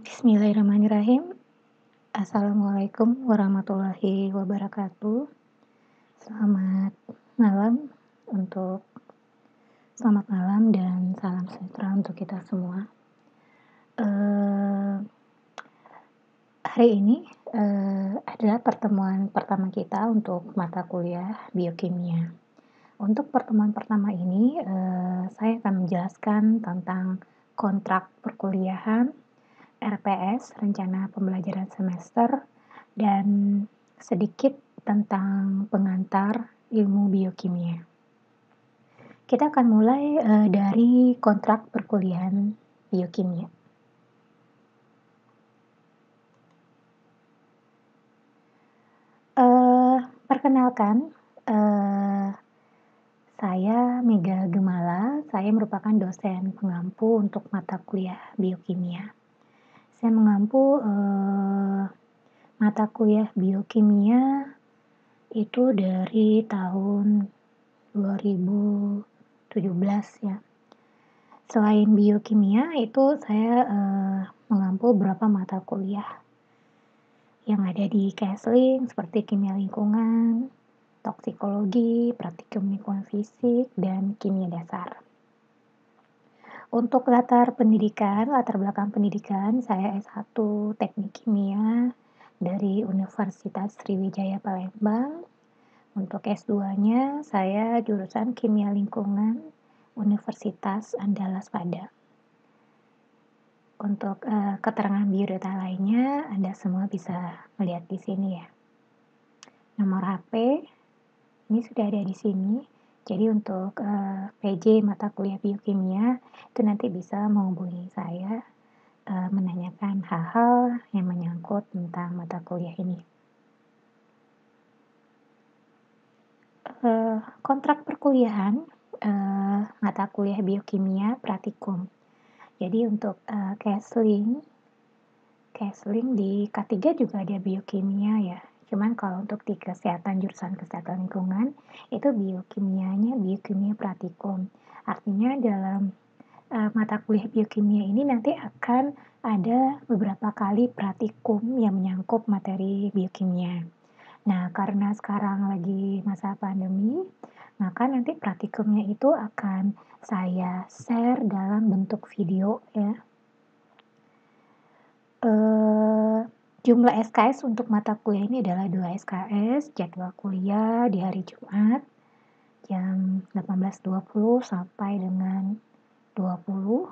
Bismillahirrahmanirrahim. Assalamualaikum warahmatullahi wabarakatuh. Selamat malam untuk selamat malam dan salam sejahtera untuk kita semua. Eee, Hari ini, adalah pertemuan pertama kita untuk mata kuliah biokimia. Untuk pertemuan pertama ini, saya akan menjelaskan tentang kontrak perkuliahan, RPS, rencana pembelajaran semester, dan sedikit tentang pengantar ilmu biokimia. Kita akan mulai dari kontrak perkuliahan biokimia. Perkenalkan, saya Mega Gemala, saya merupakan dosen pengampu untuk mata kuliah biokimia. Saya mengampu mata kuliah biokimia itu dari tahun 2017 ya. Selain biokimia itu saya mengampu beberapa mata kuliah yang ada di Kesling seperti kimia lingkungan, toksikologi, praktikum lingkungan fisik, dan kimia dasar. Untuk latar belakang pendidikan, saya S1 Teknik Kimia dari Universitas Sriwijaya Palembang. Untuk S2-nya, saya jurusan Kimia Lingkungan Universitas Andalas Pada. Untuk keterangan biodata lainnya, Anda semua bisa melihat di sini ya. Nomor HP, ini sudah ada di sini. Jadi untuk PJ mata kuliah biokimia, itu nanti bisa menghubungi saya menanyakan hal-hal yang menyangkut tentang mata kuliah ini. Kontrak perkuliahan mata kuliah biokimia praktikum. Jadi untuk Kesling di K3 juga ada biokimia ya. Cuman kalau untuk di jurusan kesehatan lingkungan, itu biokimia praktikum. Artinya dalam mata kuliah biokimia ini nanti akan ada beberapa kali praktikum yang menyangkut materi biokimia. Nah, karena sekarang lagi masa pandemi, maka nanti praktikumnya itu akan saya share dalam bentuk video ya. Jumlah SKS untuk mata kuliah ini adalah 2 SKS, jadwal kuliah di hari Jumat jam 18.20 sampai dengan 20.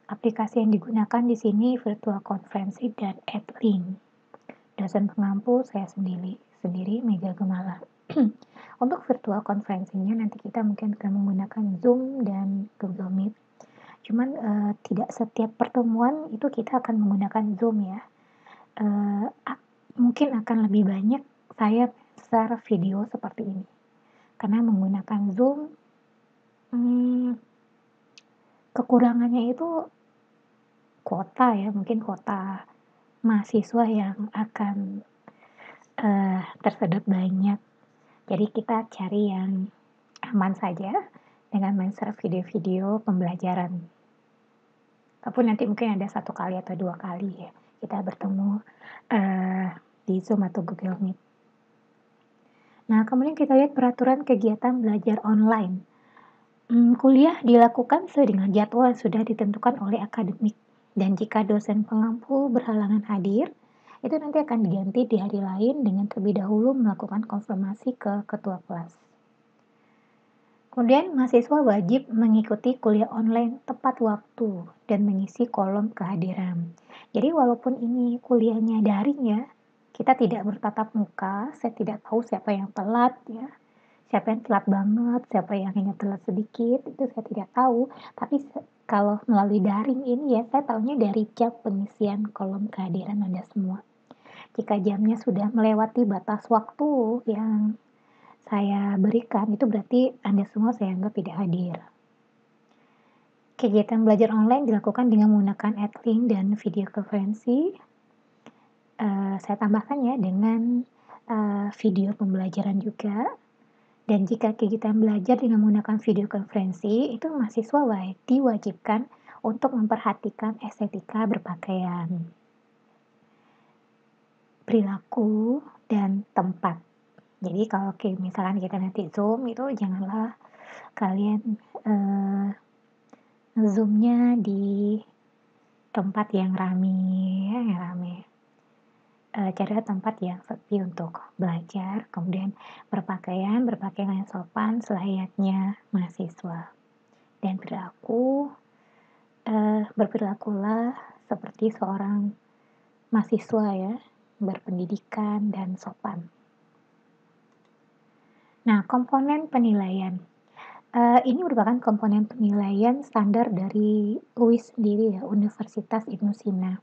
Aplikasi yang digunakan di sini virtual konferensi dan AdLink. Dosen pengampu saya sendiri Mega Gemala. Untuk virtual konferensinya nanti kita mungkin akan menggunakan Zoom dan Google Meet. Cuman tidak setiap pertemuan itu kita akan menggunakan Zoom ya. Mungkin akan lebih banyak saya share video seperti ini. Karena menggunakan Zoom, kekurangannya itu kuota ya, mungkin kuota mahasiswa yang akan tersedot banyak. Jadi kita cari yang aman saja dengan men-share video-video pembelajaran. Walaupun nanti mungkin ada 1 kali atau 2 kali ya kita bertemu di Zoom atau Google Meet. Nah, kemudian kita lihat peraturan kegiatan belajar online. Kuliah dilakukan sesuai dengan jadwal yang sudah ditentukan oleh akademik. Dan jika dosen pengampu berhalangan hadir, itu nanti akan diganti di hari lain dengan terlebih dahulu melakukan konfirmasi ke ketua kelas. Kemudian mahasiswa wajib mengikuti kuliah online tepat waktu dan mengisi kolom kehadiran. Jadi walaupun ini kuliahnya daring ya, kita tidak bertatap muka, saya tidak tahu siapa yang telat ya, siapa yang telat banget, siapa yang hanya telat sedikit, itu saya tidak tahu. Tapi kalau melalui daring ini ya, saya tahunya dari jam pengisian kolom kehadiran Anda semua. Jika jamnya sudah melewati batas waktu yang saya berikan, itu berarti Anda semua saya anggap tidak hadir. Kegiatan belajar online dilakukan dengan menggunakan AdLink dan video konferensi. Saya tambahkan ya dengan video pembelajaran juga. Dan jika kegiatan belajar dengan menggunakan video konferensi, itu mahasiswa diwajibkan untuk memperhatikan estetika berpakaian, perilaku, dan tempat. Jadi kalau misalkan kita nanti Zoom itu janganlah kalian, eee, nge-Zoom-nya di tempat yang rame. Carilah tempat yang sepi untuk belajar, kemudian berpakaian yang sopan selayaknya mahasiswa. Dan berperilakulah seperti seorang mahasiswa ya, berpendidikan dan sopan. Nah, komponen penilaian. Ini merupakan komponen penilaian standar dari UIS sendiri ya, Universitas Ibnu Sina.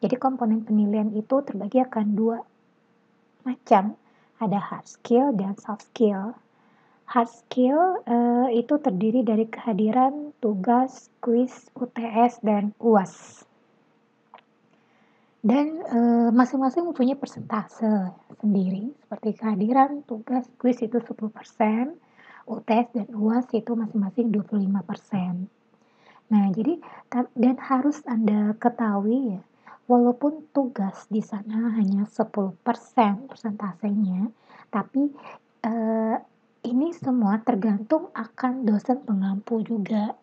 Jadi komponen penilaian itu terbagi akan 2 macam, ada hard skill dan soft skill. Hard skill, itu terdiri dari kehadiran tugas, kuis, UTS, dan UAS. Dan, masing-masing mempunyai persentase sendiri, seperti kehadiran, tugas, kuis itu 10%, UTS dan UAS itu masing-masing 25%. Nah, jadi dan harus Anda ketahui ya, walaupun tugas di sana hanya 10% persentasenya, tapi, eee, ini semua tergantung akan dosen pengampu juga.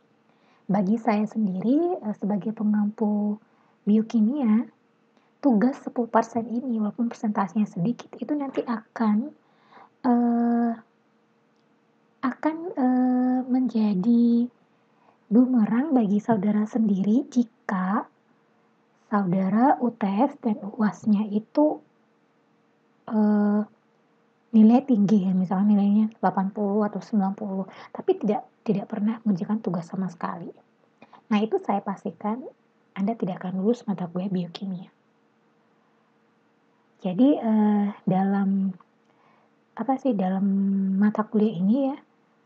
Bagi saya sendiri, sebagai pengampu biokimia, tugas 10% ini walaupun persentasenya sedikit, itu nanti eee, menjadi bumerang bagi saudara sendiri jika saudara UTS dan UASnya itu, eee, nilai tinggi ya, misalnya nilainya 80 atau 90, tapi tidak pernah mengerjakan tugas sama sekali. Nah, itu saya pastikan Anda tidak akan lulus mata kuliah biokimia. Jadi, dalam mata kuliah ini ya,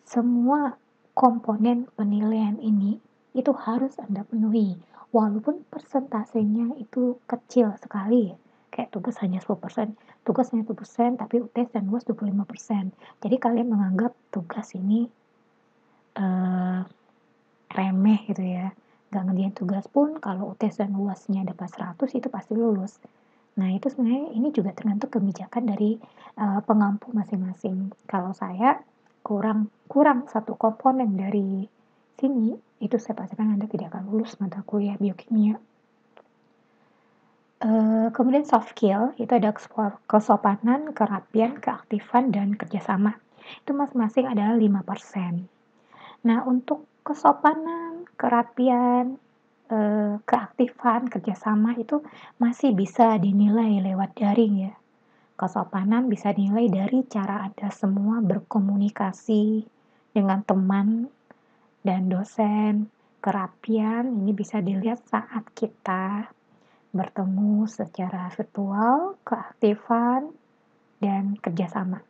semua komponen penilaian ini itu harus Anda penuhi, walaupun persentasenya itu kecil sekali ya, kayak tugas hanya 10%, tapi UTS dan UAS 25%. Jadi kalian menganggap tugas ini, eee, remeh gitu ya, nggak ngerjain tugas pun kalau UTS dan UASnya dapat 100 itu pasti lulus. Nah, itu sebenarnya ini juga tergantung kebijakan dari, pengampu masing-masing. Kalau saya kurang satu komponen dari sini, itu saya pastikan Anda tidak akan lulus mata kuliah biokimia. Kemudian soft skill, itu ada kesopanan, kerapian, keaktifan, dan kerjasama. Itu masing-masing adalah 5%. Nah, untuk kesopanan, kerapian, keaktifan, kerjasama itu masih bisa dinilai lewat daring ya. Kesopanan bisa dinilai dari cara Anda semua berkomunikasi dengan teman dan dosen. Kerapian ini bisa dilihat saat kita bertemu secara virtual, keaktifan, dan kerjasama.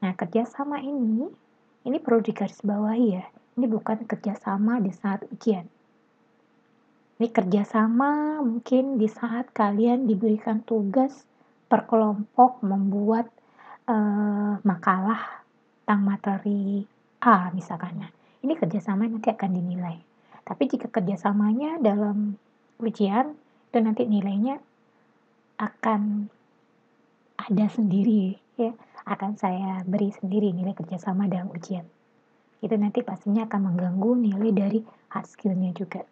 Nah, kerjasama ini perlu digarisbawahi ya. Ini bukan kerjasama di saat ujian. Ini kerjasama mungkin di saat kalian diberikan tugas per kelompok membuat makalah tentang materi A misalkan. Nah, ini kerjasama nanti akan dinilai. Tapi jika kerjasamanya dalam ujian, itu nanti nilainya akan ada sendiri ya, akan saya beri sendiri nilai kerjasama dalam ujian. Itu nanti pastinya akan mengganggu nilai dari hard skill-nya juga.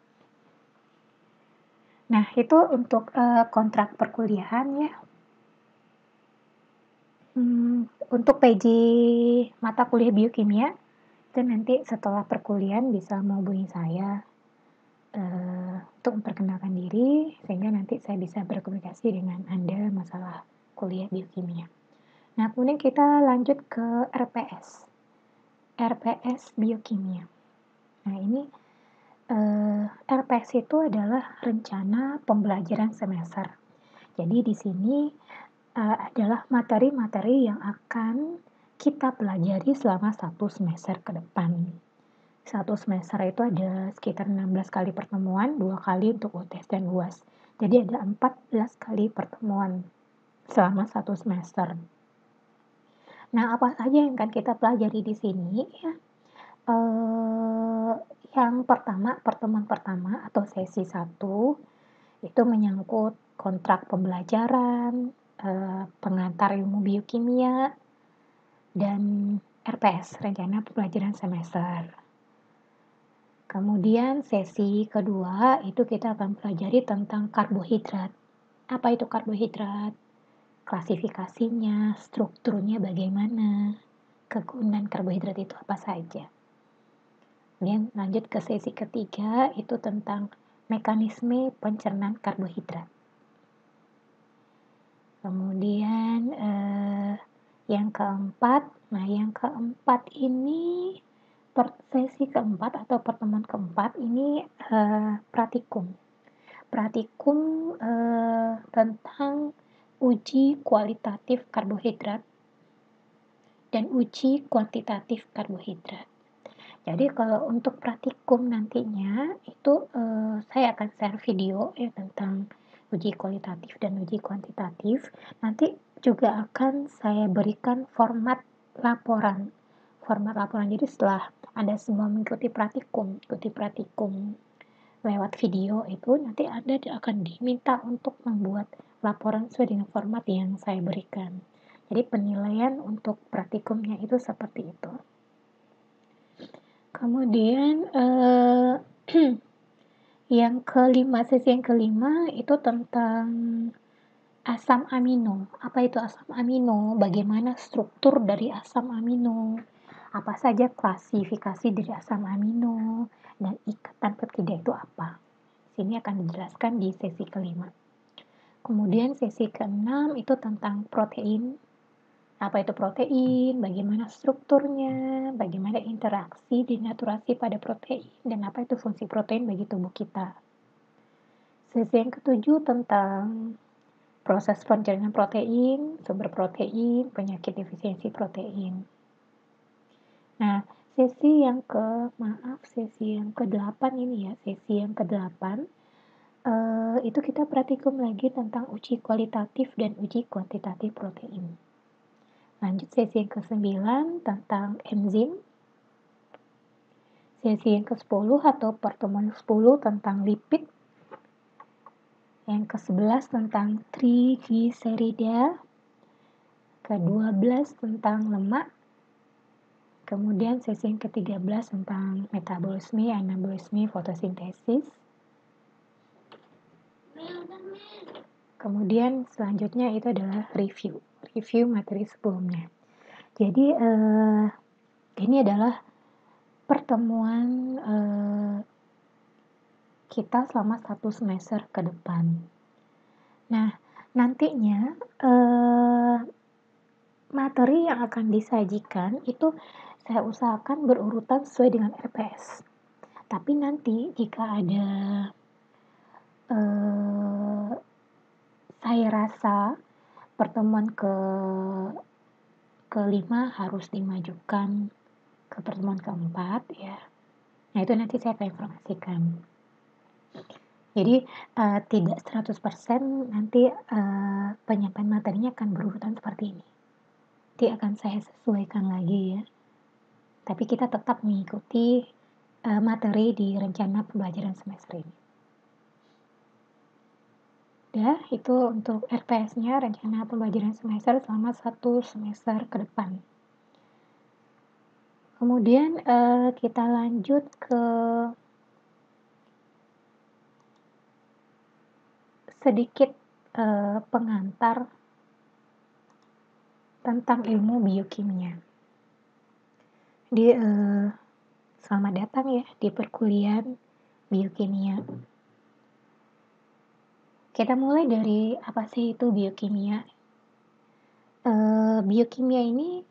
Nah, itu untuk kontrak perkuliahan ya. Untuk PJ mata kuliah biokimia, itu nanti setelah perkuliahan bisa menghubungi saya untuk memperkenalkan diri, sehingga nanti saya bisa berkomunikasi dengan Anda masalah kuliah biokimia. Nah, kemudian kita lanjut ke RPS. RPS biokimia. Nah, ini RPS itu adalah rencana pembelajaran semester. Jadi di sini adalah materi-materi yang akan kita pelajari selama 1 semester ke depan. 1 semester itu ada sekitar 16 kali pertemuan, 2 kali untuk UTS dan UAS. Jadi ada 14 kali pertemuan selama 1 semester. Nah, apa saja yang akan kita pelajari di sini ya? Yang pertama, pertemuan pertama atau sesi 1 itu menyangkut kontrak pembelajaran, pengantar ilmu biokimia, dan RPS, rencana pembelajaran semester. Kemudian sesi kedua itu kita akan pelajari tentang karbohidrat. Apa itu karbohidrat? Klasifikasinya, strukturnya bagaimana, kegunaan karbohidrat itu apa saja. Kemudian lanjut ke sesi ketiga itu tentang mekanisme pencernaan karbohidrat. Kemudian yang keempat ini sesi keempat atau pertemuan keempat ini praktikum. Praktikum tentang uji kualitatif karbohidrat dan uji kuantitatif karbohidrat. Jadi kalau untuk praktikum nantinya itu saya akan share video ya tentang uji kualitatif dan uji kuantitatif. Nanti juga akan saya berikan format laporan. Jadi setelah Anda semua mengikuti praktikum lewat video itu, nanti Anda akan diminta untuk membuat laporan sesuai dengan format yang saya berikan. Jadi penilaian untuk praktikumnya itu seperti itu. Kemudian sesi yang kelima itu tentang asam amino. Apa itu asam amino? Bagaimana struktur dari asam amino? Apa saja klasifikasi dari asam amino? Dan ikatan peptida itu apa? Sini akan dijelaskan di sesi kelima. Kemudian sesi keenam itu tentang protein. Apa itu protein? Bagaimana strukturnya? Bagaimana interaksi denaturasi pada protein? Dan apa itu fungsi protein bagi tubuh kita? Sesi yang ketujuh tentang proses pencernaan protein, sumber protein, penyakit defisiensi protein. Nah, sesi yang ke-8 ini ya, sesi yang ke-8 itu kita praktikum lagi tentang uji kualitatif dan uji kuantitatif protein. Lanjut sesi yang ke-9 tentang enzim. Sesi yang ke-10 atau pertemuan 10 tentang lipid. Yang ke-11 tentang trigliserida. Ke-12 tentang lemak. Kemudian sesi yang ke-13 tentang metabolisme, anabolisme, fotosintesis. Kemudian selanjutnya itu adalah review materi sebelumnya. Jadi ini adalah pertemuan kita selama 1 semester ke depan. Nah, nantinya materi yang akan disajikan itu saya usahakan berurutan sesuai dengan RPS. Tapi nanti jika ada saya rasa pertemuan kelima harus dimajukan ke pertemuan keempat ya. Nah, itu nanti saya akan informasikan. Jadi tidak 100% nanti penyampaian materinya akan berurutan seperti ini. Nanti akan saya sesuaikan lagi ya. Tapi kita tetap mengikuti materi di rencana pembelajaran semester ini. Ya, itu untuk RPS-nya, rencana pembelajaran semester selama 1 semester ke depan. Kemudian kita lanjut ke sedikit pengantar tentang ilmu biokimia. Jadi selamat datang ya di perkuliahan biokimia. Kita mulai dari apa sih itu biokimia? Biokimia ini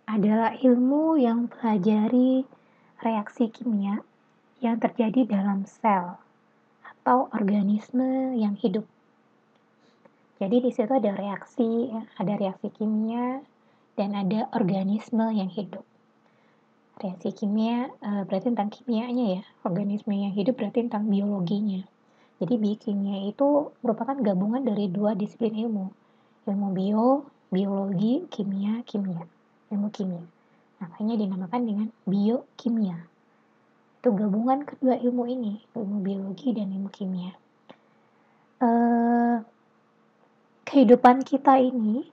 adalah ilmu yang mempelajari reaksi kimia yang terjadi dalam sel atau organisme yang hidup. Jadi di situ ada reaksi kimia dan ada organisme yang hidup. Reaksi kimia berarti tentang kimianya ya, organisme yang hidup berarti tentang biologinya. Jadi biokimia itu merupakan gabungan dari 2 disiplin ilmu biologi, ilmu kimia. Makanya dinamakan dengan biokimia. Itu gabungan kedua ilmu ini, ilmu biologi dan ilmu kimia. Kehidupan kita ini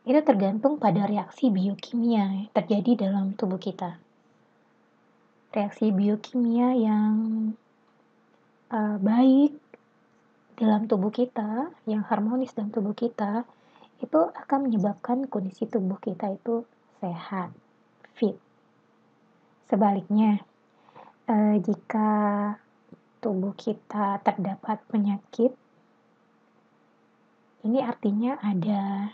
itu tergantung pada reaksi biokimia yang terjadi dalam tubuh kita. Reaksi biokimia yang baik dalam tubuh kita, yang harmonis dalam tubuh kita, itu akan menyebabkan kondisi tubuh kita itu sehat, fit. Sebaliknya, jika tubuh kita terdapat penyakit, ini artinya ada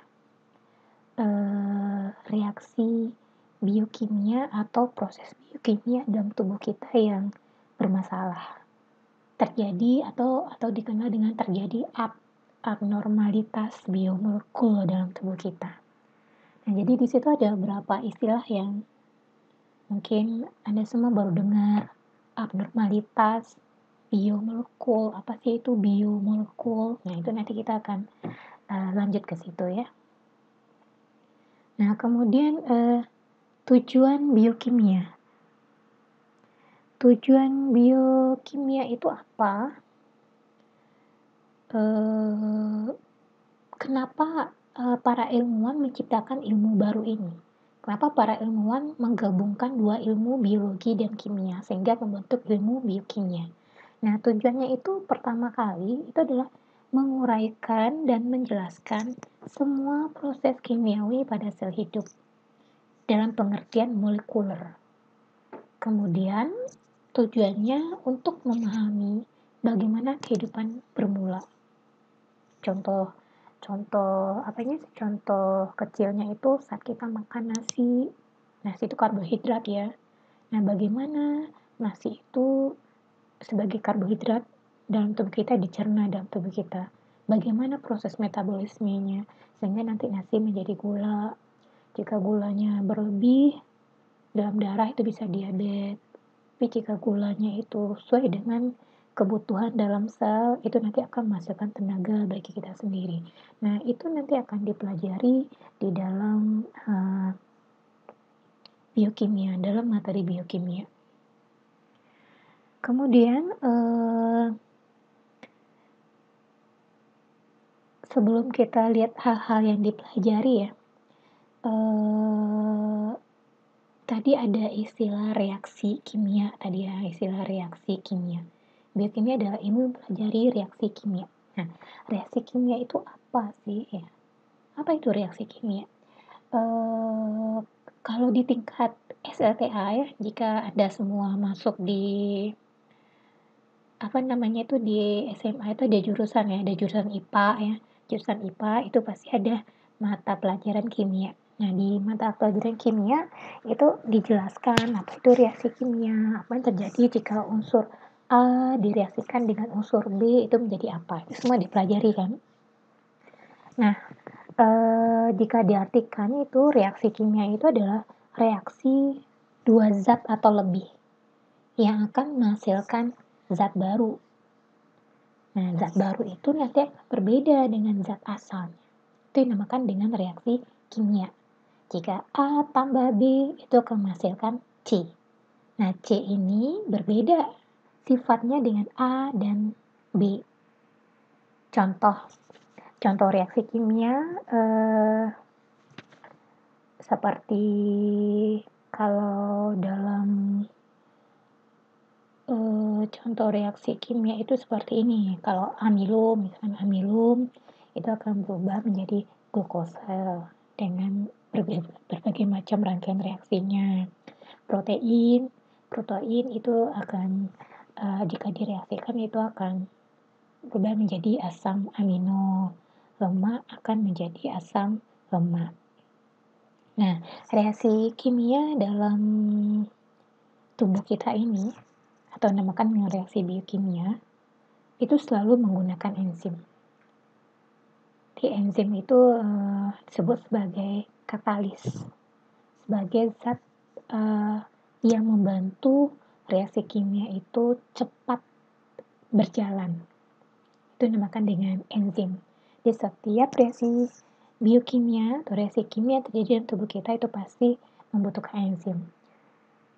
reaksi biokimia atau proses biokimia dalam tubuh kita yang bermasalah. Terjadi atau dikenal dengan terjadi abnormalitas biomolekul dalam tubuh kita. Nah, jadi di situ ada beberapa istilah yang mungkin Anda semua baru dengar. Abnormalitas biomolekul, apa sih itu biomolekul? Nah, itu nanti kita akan lanjut ke situ ya. Nah, kemudian tujuan biokimia. Tujuan biokimia itu apa? Kenapa para ilmuwan menciptakan ilmu baru ini? Kenapa para ilmuwan menggabungkan dua ilmu biologi dan kimia sehingga membentuk ilmu biokimia? Nah, tujuannya itu pertama kali itu adalah menguraikan dan menjelaskan semua proses kimiawi pada sel hidup dalam pengertian molekuler. Kemudian, tujuannya untuk memahami bagaimana kehidupan bermula. Contoh kecilnya itu saat kita makan nasi itu karbohidrat ya. Nah, bagaimana nasi itu sebagai karbohidrat dalam tubuh kita dicerna dalam tubuh kita. Bagaimana proses metabolismenya sehingga nanti nasi menjadi gula. Jika gulanya berlebih dalam darah itu bisa diabetes. Tapi jika gulanya itu sesuai dengan kebutuhan dalam sel, itu nanti akan menghasilkan tenaga bagi kita sendiri. Nah, itu nanti akan dipelajari di dalam biokimia, dalam materi biokimia. Kemudian, sebelum kita lihat hal-hal yang dipelajari ya, tadi ada istilah reaksi kimia tadi ya, istilah reaksi kimia. Biokimia adalah ilmu mempelajari reaksi kimia. Nah, reaksi kimia itu apa sih ya? Apa itu reaksi kimia? Kalau di tingkat SLTA ya, jika Anda semua masuk di di SMA itu ada jurusan ya, ada jurusan IPA ya. Jurusan IPA itu pasti ada mata pelajaran kimia. Nah, di mata pelajaran kimia itu dijelaskan apa itu reaksi kimia, apa yang terjadi jika unsur A direaksikan dengan unsur B itu menjadi apa. Itu semua dipelajari kan. Nah, jika diartikan itu reaksi kimia itu adalah reaksi dua zat atau lebih yang akan menghasilkan zat baru. Nah, zat baru itu nanti akan berbeda dengan zat asalnya. Itu dinamakan dengan reaksi kimia. Jika A tambah B itu akan menghasilkan C. Nah, C ini berbeda sifatnya dengan A dan B. Contoh reaksi kimia seperti kalau dalam contoh reaksi kimia itu seperti ini. Kalau misalkan amilum itu akan berubah menjadi glukosel dengan berbagai macam rangkaian reaksinya. Protein itu akan jika direaksikan itu akan berubah menjadi asam amino. Lemak akan menjadi asam lemak. Nah, reaksi kimia dalam tubuh kita ini atau dinamakan dengan reaksi biokimia itu selalu menggunakan enzim. Di enzim itu disebut sebagai katalis, sebagai zat yang membantu reaksi kimia itu cepat berjalan. Itu dinamakan dengan enzim. Di setiap reaksi biokimia atau reaksi kimia terjadi dalam tubuh kita itu pasti membutuhkan enzim.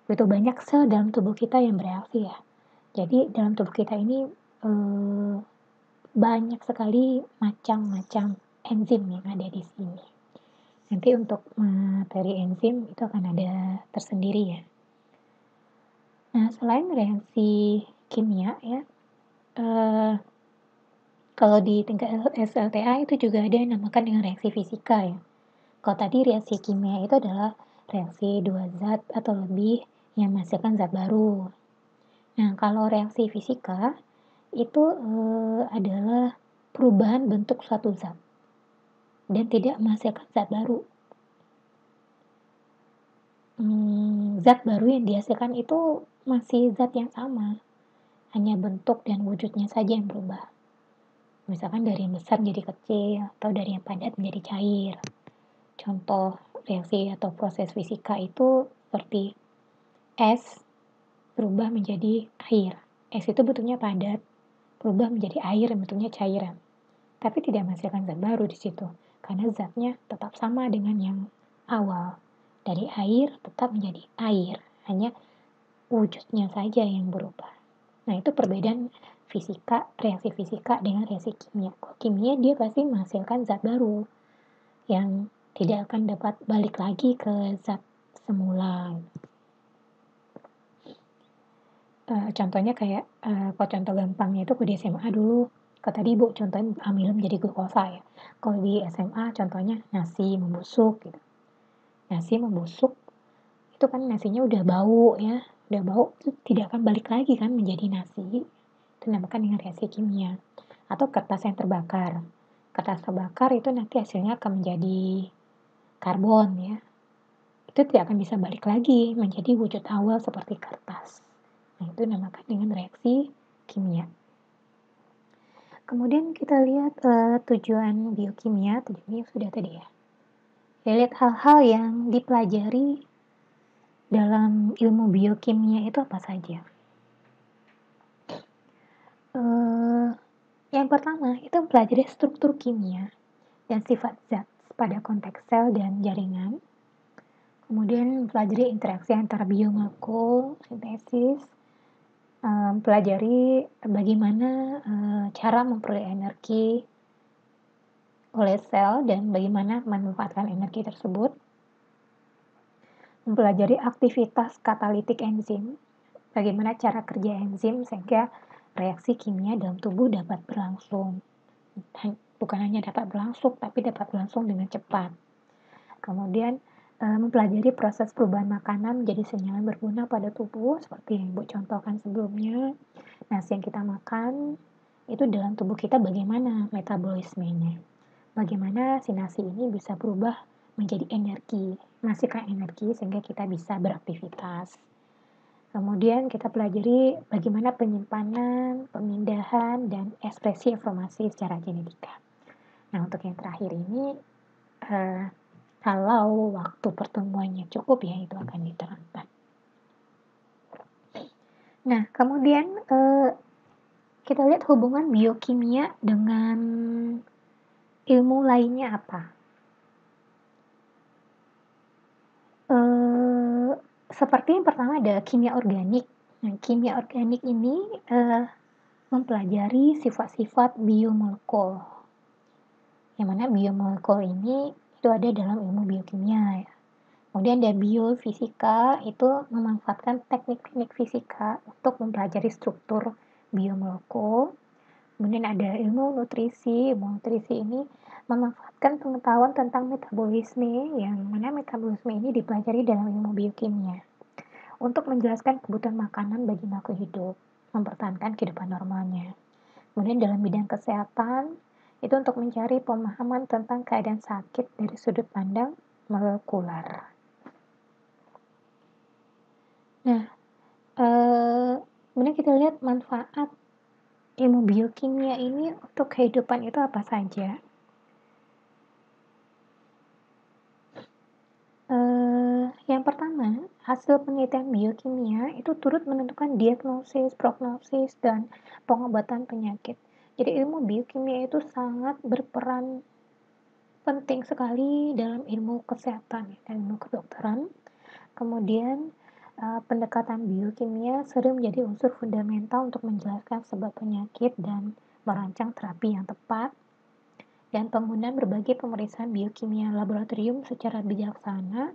begitu banyak sel dalam tubuh kita yang bereaksi ya. Jadi dalam tubuh kita ini, eee, banyak sekali macam-macam enzim yang ada di sini. Nanti untuk materi enzim itu akan ada tersendiri ya. Nah, selain reaksi kimia ya, eee, kalau di tingkat SLTA itu juga ada yang dinamakan dengan reaksi fisika ya. Kalau tadi reaksi kimia itu adalah reaksi dua zat atau lebih yang menghasilkan zat baru. Nah, kalau reaksi fisika itu, adalah perubahan bentuk suatu zat dan tidak menghasilkan zat baru. Zat baru yang dihasilkan itu masih zat yang sama, hanya bentuk dan wujudnya saja yang berubah. Misalkan dari yang besar menjadi kecil atau dari yang padat menjadi cair. Contoh reaksi atau proses fisika itu seperti es berubah menjadi air. Es itu bentuknya padat, berubah menjadi air yang bentuknya cairan. Tapi tidak menghasilkan zat baru di situ, karena zatnya tetap sama dengan yang awal. Dari air tetap menjadi air, hanya wujudnya saja yang berubah. Nah, itu perbedaan fisika, reaksi fisika dengan reaksi kimia. Kalau kimia dia pasti menghasilkan zat baru yang tidak akan dapat balik lagi ke zat semula. Contohnya kayak, kalau contoh gampangnya itu kalau di SMA dulu, kalau tadi Ibu contohin amilum menjadi glukosa ya. Kalau di SMA contohnya nasi membusuk gitu. Nasi membusuk, itu kan nasinya udah bau ya, udah bau itu tidak akan balik lagi kan menjadi nasi. Itu dinamakan dengan reaksi kimia. Atau kertas yang terbakar. Kertas terbakar itu nanti hasilnya akan menjadi karbon ya. Itu tidak akan bisa balik lagi menjadi wujud awal seperti kertas. Nah, itu dinamakan dengan reaksi kimia. Kemudian kita lihat tujuan biokimia, tujuannya sudah tadi ya. Kita lihat hal-hal yang dipelajari dalam ilmu biokimia itu apa saja. Yang pertama itu mempelajari struktur kimia dan sifat zat pada konteks sel dan jaringan. Kemudian mempelajari interaksi antara biomolekul, sintesis, mempelajari bagaimana cara memperoleh energi oleh sel dan bagaimana memanfaatkan energi tersebut. Mempelajari aktivitas katalitik enzim, bagaimana cara kerja enzim sehingga reaksi kimia dalam tubuh dapat berlangsung. Bukan hanya dapat berlangsung, tapi dapat berlangsung dengan cepat. Kemudian mempelajari proses perubahan makanan menjadi sinyal yang berguna pada tubuh, seperti yang Ibu contohkan sebelumnya. Nasi yang kita makan, itu dalam tubuh kita bagaimana metabolismenya. Bagaimana si nasi ini bisa berubah menjadi energi, menghasilkan energi sehingga kita bisa beraktivitas. Kemudian kita pelajari bagaimana penyimpanan, pemindahan, dan ekspresi informasi secara genetika. Nah, untuk yang terakhir ini, kalau waktu pertemuannya cukup ya itu akan diterangkan. Nah, kemudian kita lihat hubungan biokimia dengan ilmu lainnya apa. Seperti yang pertama ada kimia organik. Nah, kimia organik ini mempelajari sifat-sifat biomolekul. Yang mana biomolekul ini itu ada dalam ilmu biokimia ya. Kemudian ada biofisika, itu memanfaatkan teknik-teknik fisika untuk mempelajari struktur biomolekul. Kemudian ada ilmu nutrisi. Ilmu nutrisi ini memanfaatkan pengetahuan tentang metabolisme, yang mana metabolisme ini dipelajari dalam ilmu biokimia untuk menjelaskan kebutuhan makanan bagi makhluk hidup, mempertahankan kehidupan normalnya. Kemudian dalam bidang kesehatan, itu untuk mencari pemahaman tentang keadaan sakit dari sudut pandang molekuler. Nah, kemudian kita lihat manfaat ilmu biokimia ini untuk kehidupan itu apa saja. Yang pertama, hasil penelitian biokimia itu turut menentukan diagnosis, prognosis, dan pengobatan penyakit. Jadi ilmu biokimia itu sangat berperan penting sekali dalam ilmu kesehatan dan ilmu kedokteran. Kemudian pendekatan biokimia sering menjadi unsur fundamental untuk menjelaskan sebab penyakit dan merancang terapi yang tepat, dan penggunaan berbagai pemeriksaan biokimia laboratorium secara bijaksana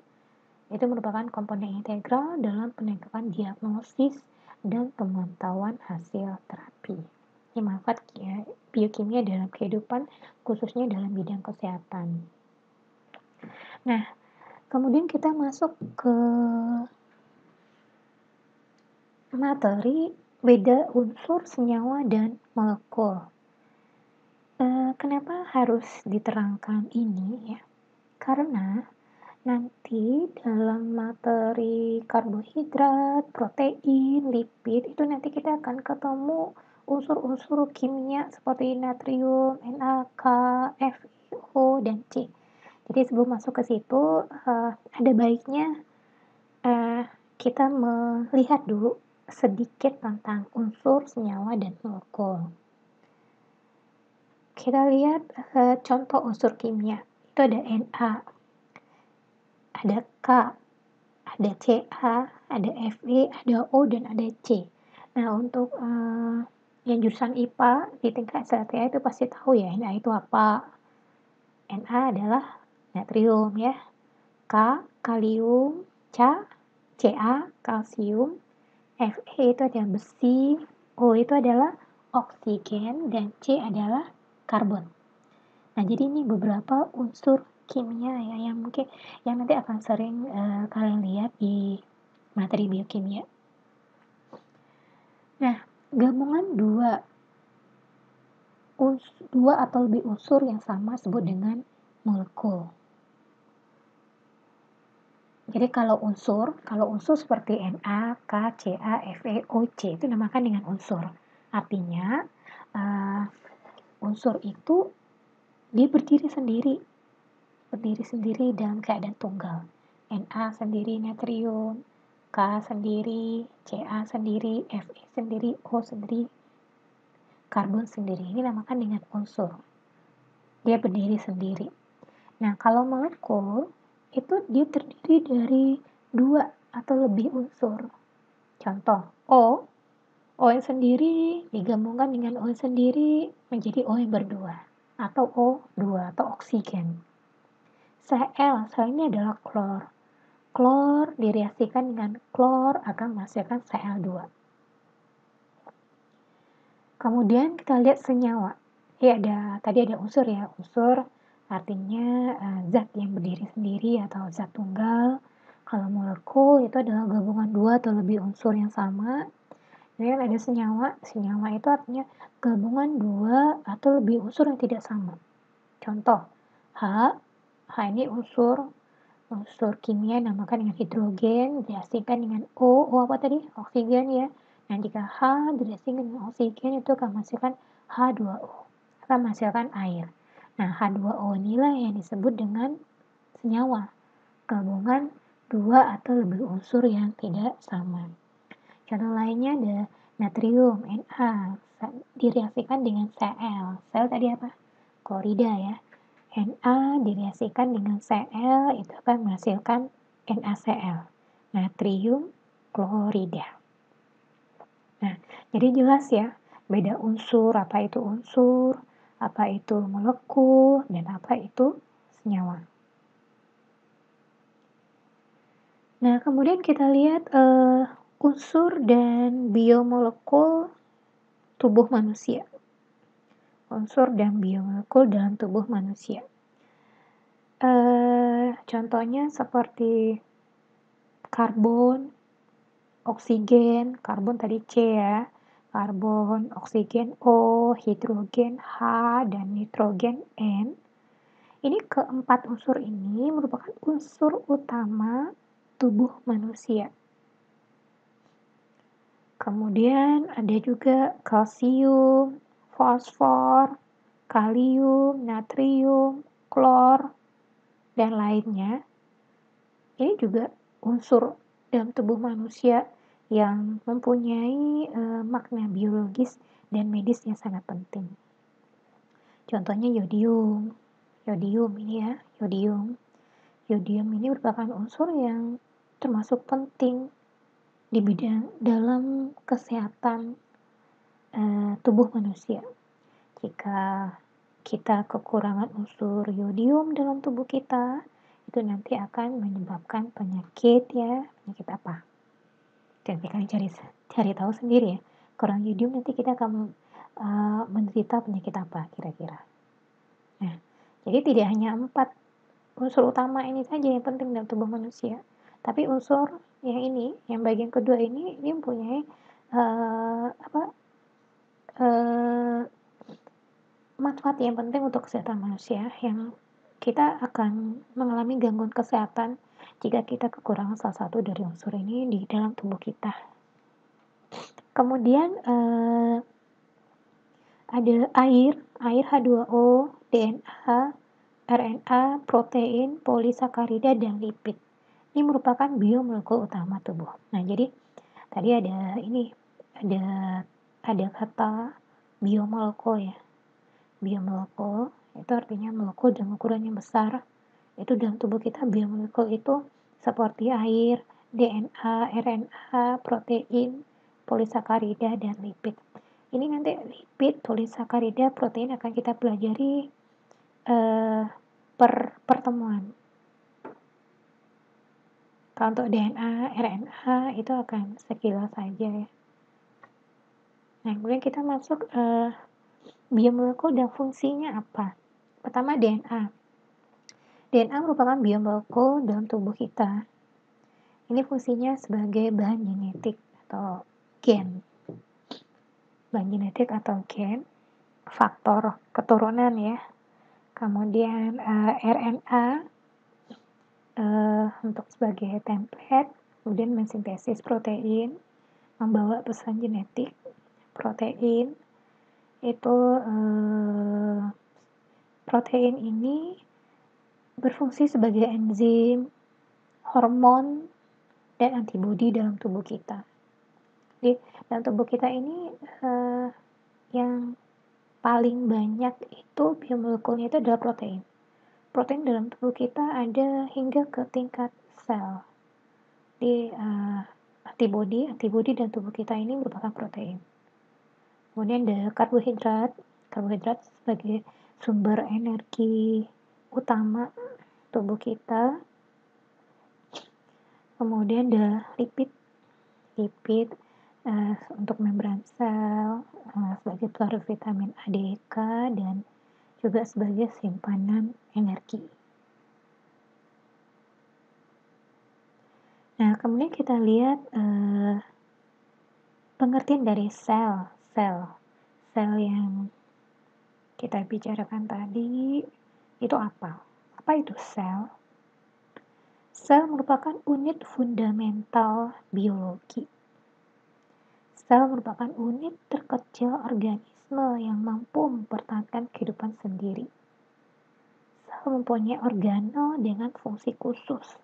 itu merupakan komponen integral dalam penegakan diagnosis dan pemantauan hasil terapi. Ini manfaat biokimia dalam kehidupan, khususnya dalam bidang kesehatan. Nah, kemudian kita masuk ke materi beda unsur, senyawa, dan molekul. Kenapa harus diterangkan ini ya? Karena nanti dalam materi karbohidrat, protein, lipid itu nanti kita akan ketemu unsur-unsur kimia seperti natrium, Na, K, Fe, O, dan C. Jadi sebelum masuk ke situ ada baiknya kita melihat dulu sedikit tentang unsur, senyawa, dan molekul. Kita lihat contoh unsur kimia. Itu ada Na, ada K, ada Ca, ada Fe, ada O, dan ada C. Nah, untuk yang jurusan IPA di tingkat SLTA itu pasti tahu ya, Na itu apa. Na adalah natrium ya. K, kalium, Ca, kalsium, Fe itu adalah besi, O itu adalah oksigen, dan C adalah karbon. Nah, jadi ini beberapa unsur kimia ya yang nanti akan sering kalian lihat di materi biokimia. Nah, gabungan dua atau lebih unsur yang sama disebut dengan molekul. Jadi kalau unsur seperti Na, K, Ca, Fe, O, C itu dinamakan dengan unsur. Artinya unsur itu dia berdiri sendiri dalam keadaan tunggal. Na sendiri natrium, K sendiri, Ca sendiri, Fe sendiri, O sendiri, karbon sendiri. Ini dinamakan dengan unsur. Dia berdiri sendiri. Nah, kalau molekul itu dia terdiri dari dua atau lebih unsur. Contoh, O yang sendiri digabungkan dengan O yang sendiri menjadi O yang berdua atau O2 atau oksigen. Sel ini adalah klor. Klor direaksikan dengan klor akan menghasilkan Cl2. Kemudian kita lihat senyawa. Tadi ada unsur ya. Unsur artinya zat yang berdiri sendiri atau zat tunggal. Kalau molekul itu adalah gabungan dua atau lebih unsur yang sama. Kemudian ada senyawa. Senyawa itu artinya gabungan dua atau lebih unsur yang tidak sama. Contoh, H ini unsur kimia namakan dengan hidrogen, direaksikan dengan O apa tadi? Oksigen ya. Nah, jika H direaksikan dengan oksigen itu akan menghasilkan H2O, akan menghasilkan air. Nah, H2O inilah yang disebut dengan senyawa, gabungan dua atau lebih unsur yang tidak sama. Contoh lainnya ada natrium, Na, direaksikan dengan Cl. Cl tadi apa? Klorida ya. Na direaksikan dengan Cl itu akan menghasilkan NaCl, natrium klorida. Nah, jadi jelas ya, beda unsur, apa itu molekul, dan apa itu senyawa. Nah, kemudian kita lihat unsur dan biomolekul tubuh manusia. Unsur dan biomolekul dalam tubuh manusia. Contohnya seperti karbon, oksigen, karbon tadi C ya, karbon, oksigen O, hidrogen H, dan nitrogen N. Ini keempat unsur ini merupakan unsur utama tubuh manusia. Kemudian ada juga kalsium, fosfor, kalium, natrium, klor, dan lainnya. Ini juga unsur dalam tubuh manusia yang mempunyai makna biologis dan medis yang sangat penting. Contohnya yodium ini ya, yodium ini merupakan unsur yang termasuk penting di bidang dalam kesehatan, tubuh manusia. Jika kita kekurangan unsur yodium dalam tubuh kita, itu nanti akan menyebabkan penyakit ya, penyakit apa? Nanti kalian cari tahu sendiri ya, kurang yodium nanti kita akan, menderita penyakit apa kira-kira. Nah, jadi tidak hanya 4 unsur utama ini saja yang penting dalam tubuh manusia, tapi unsur yang ini, yang bagian kedua ini mempunyai, apa, eee, manfaat yang penting untuk kesehatan manusia yang kita akan mengalami gangguan kesehatan jika kita kekurangan salah satu dari unsur ini di dalam tubuh kita. Kemudian, ada air H2O, DNA, RNA, protein, polisakarida, dan lipid. Ini merupakan biomolekul utama tubuh. Nah, jadi tadi ada ada kata biomolekul ya. Biomolekul itu artinya molekul dengan ukuran yang besar. Itu dalam tubuh kita biomolekul itu seperti air, DNA, RNA, protein, polisakarida, dan lipid. Ini nanti lipid, polisakarida, protein akan kita pelajari per pertemuan. Kalau untuk DNA, RNA itu akan sekilas saja ya. Nah, kemudian kita masuk biomolekul dan fungsinya apa? Pertama DNA. DNA merupakan biomolekul dalam tubuh kita. Ini fungsinya sebagai bahan genetik atau gen. Bahan genetik atau gen, faktor keturunan ya. Kemudian RNA untuk sebagai template, kemudian mensintesis protein, membawa pesan genetik. Protein itu protein ini berfungsi sebagai enzim, hormon, dan antibodi dalam tubuh kita. Jadi dalam tubuh kita ini yang paling banyak itu biomolekulnya itu adalah protein. Protein dalam tubuh kita ada hingga ke tingkat sel. Di antibodi dan tubuh kita ini merupakan protein. Kemudian ada karbohidrat sebagai sumber energi utama tubuh kita. Kemudian ada lipid untuk membran sel, sebagai pelarian vitamin A, D, K, dan juga sebagai simpanan energi. Nah, kemudian kita lihat pengertian dari sel yang kita bicarakan tadi itu apa? Apa itu sel? Sel merupakan unit fundamental biologi. Sel merupakan unit terkecil organisme yang mampu mempertahankan kehidupan sendiri. Sel mempunyai organel dengan fungsi khusus.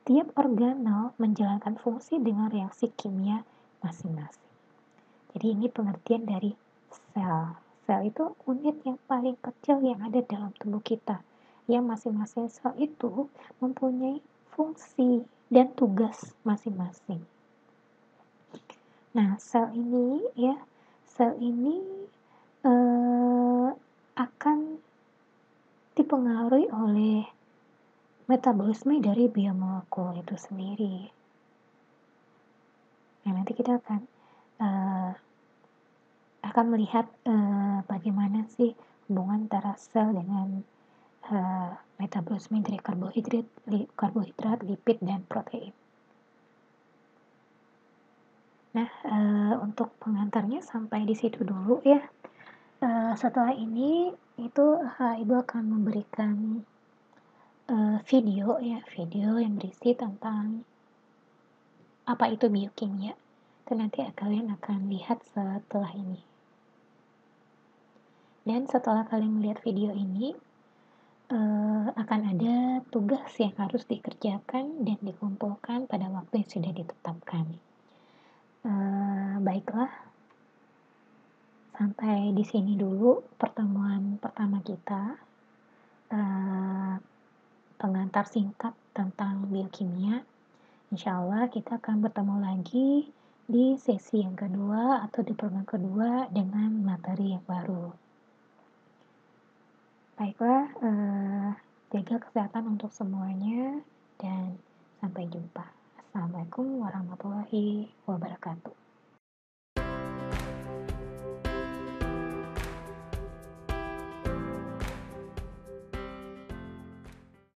Tiap organel menjalankan fungsi dengan reaksi kimia masing-masing. Jadi ini pengertian dari sel. Sel itu unit yang paling kecil yang ada dalam tubuh kita. Yang masing-masing sel itu mempunyai fungsi dan tugas masing-masing. Nah, sel ini akan dipengaruhi oleh metabolisme dari biomolekul itu sendiri. Nah, nanti kita akan melihat bagaimana sih hubungan antara sel dengan metabolisme dari karbohidrat, lipid, dan protein. Nah, untuk pengantarnya sampai di situ dulu ya. Setelah ini itu Ibu akan memberikan video yang berisi tentang apa itu biokimia. Dan nanti kalian akan lihat setelah ini. Dan setelah kalian melihat video ini, akan ada tugas yang harus dikerjakan dan dikumpulkan pada waktu yang sudah ditetapkan. Baiklah, sampai di sini dulu pertemuan pertama kita. Pengantar singkat tentang biokimia Insya Allah kita akan bertemu lagi di sesi yang kedua atau di program kedua dengan materi yang baru. Baiklah, jaga kesehatan untuk semuanya dan sampai jumpa. Assalamualaikum warahmatullahi wabarakatuh.